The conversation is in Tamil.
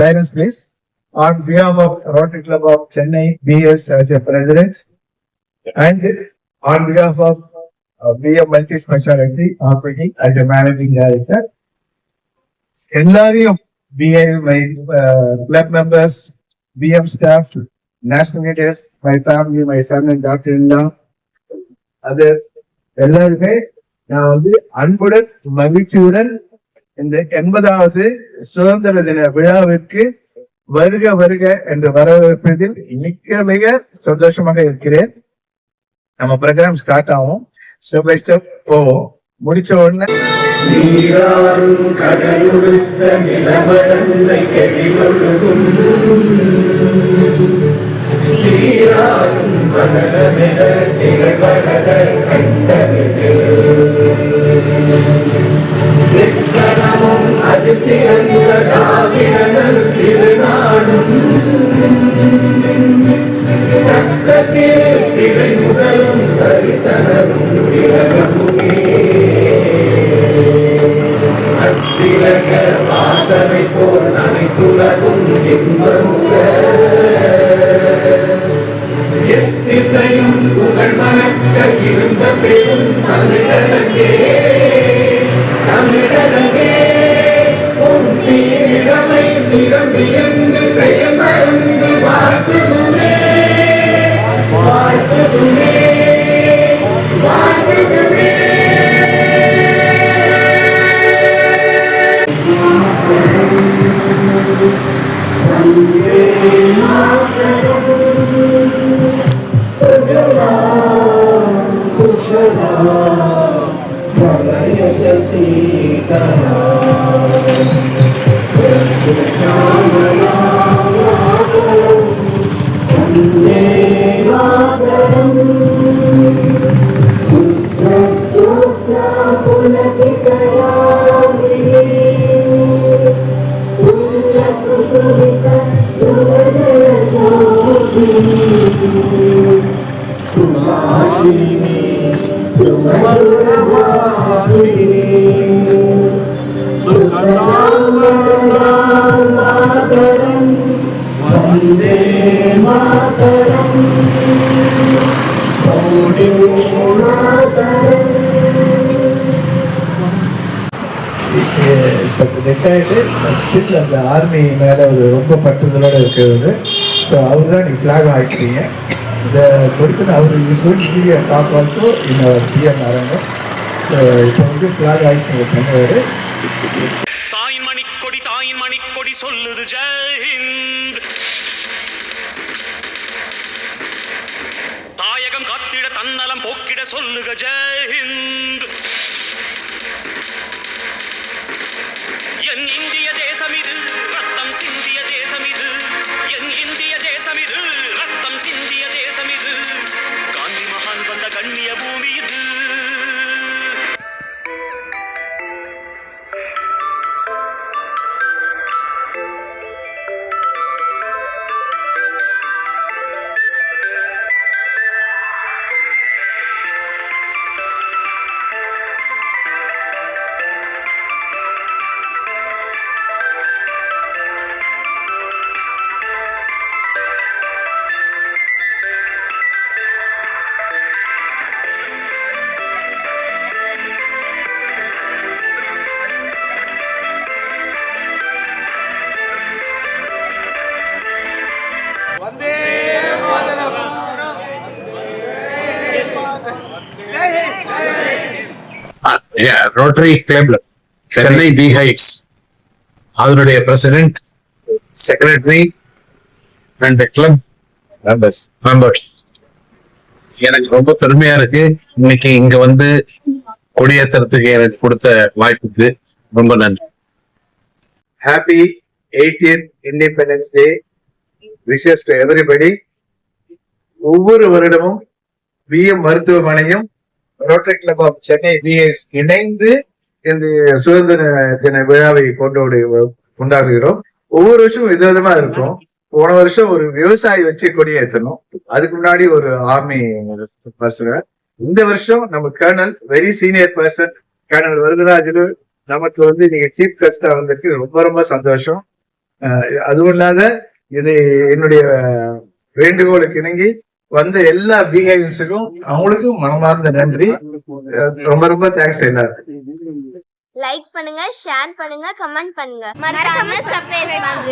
Silence, please. On behalf of Rotary Club of Chennai, BS as a president, and on behalf of BM Multi Specialty Operating as a managing director, எல்லாரையும் BM my club members, BM staff, national leaders, my family, my son and daughter-in-law, others, எல்லாருமே நான் வந்து அன்புடன் மகிழ்ச்சியுடன் இந்த 80வது சுதந்திர தின விழாவிற்கு வருக வருக என்று வரவேற்பதில் மிக மிக சந்தோஷமாக இருக்கிறேன். நம்ம ப்ரோக்ராம் ஸ்டார்ட் ஆகும், ஸ்டெப் பை ஸ்டெப் போவோம். முடிச்ச உடனே வாசனை போல் அனைத்துலகும் எத்திசையும் புகழ் மணக்க இருந்த பெரும் தமிழனங்கே தமிழனங்கே உன் சீரிடமை சிறம்பியங்கு செயல் மறந்து வாழ்த்துதுமே வாழ்த்துதுமே வாழ்த்துதுமே. அந்த ஆர்மி மேல ஒரு ரொம்ப பற்றுதலோட இருக்கிறது. ஸோ அவர் தான் நீங்க பிளாக் ஆயிடுச்சீங்க. இதை கொடுத்து அவர் டாப் ஆல்சோ இந்த பிஎம் அரங்கம். இப்போ வந்து பிளாக் ஆயிடுச்சு பண்ணுவாரு. தாயின் மணிக்கொடி சொல்லுது ஜெயஹிந்த். தாயகம் காத்திட தன்னலம் போக்கிட சொல்லுக ஜெயஹிந்த். என் இந்திய தேசம் இது ரத்தம் சிந்திய தேசம் இது. என் இந்திய தேசம் இது ரத்தம் சிந்திய தேசம் இது. காந்தி மகான் வந்த கண்ணிய பூமி இது. Rotary Club Chennai B Heights அதனுடைய president, secretary and club members. எனக்கு ரொம்ப பெருமையா இருக்கு இன்னைக்கு இங்க வந்து கொடியேற்றத்துக்கு எனக்கு கொடுத்த வாய்ப்புக்கு ரொம்ப நன்றி. Happy 80th independence day wishes to everybody. ஒவ்வொரு வருடமும் பிஎம் மருத்துவமனையும் rotary club of Chennai PS இணைந்து இந்த சுதந்திர தின விழாவை கொண்டாடுகிறோம். ஒவ்வொரு வருஷமும் விதவிதமா இருக்கும். போன வருஷம் ஒரு விவசாயி வச்சு கொடியேற்றணும், அதுக்கு முன்னாடி ஒரு ஆர்மி பர்சன். இந்த வருஷம் நம்ம colonel, very senior person colonel Varadaraju நமக்கு வந்து நீங்க சீஃப் கெஸ்டா வந்திருக்கு. ரொம்ப ரொம்ப சந்தோஷம். அதுவும் இல்லாத இது என்னுடைய வேண்டுகோளுக்கு இணங்கி வந்த எல்லா பிஹேவியர்ஸுக்கும் அவங்களுக்கும் மனமார்ந்த நன்றி. ரொம்ப ரொம்ப தேங்க்ஸ் எல்லாருக்கும். லைக் பண்ணுங்க, ஷேர் பண்ணுங்க, கமெண்ட் பண்ணுங்க. மறக்காம சப்ஸ்கிரைப் பண்ணுங்க.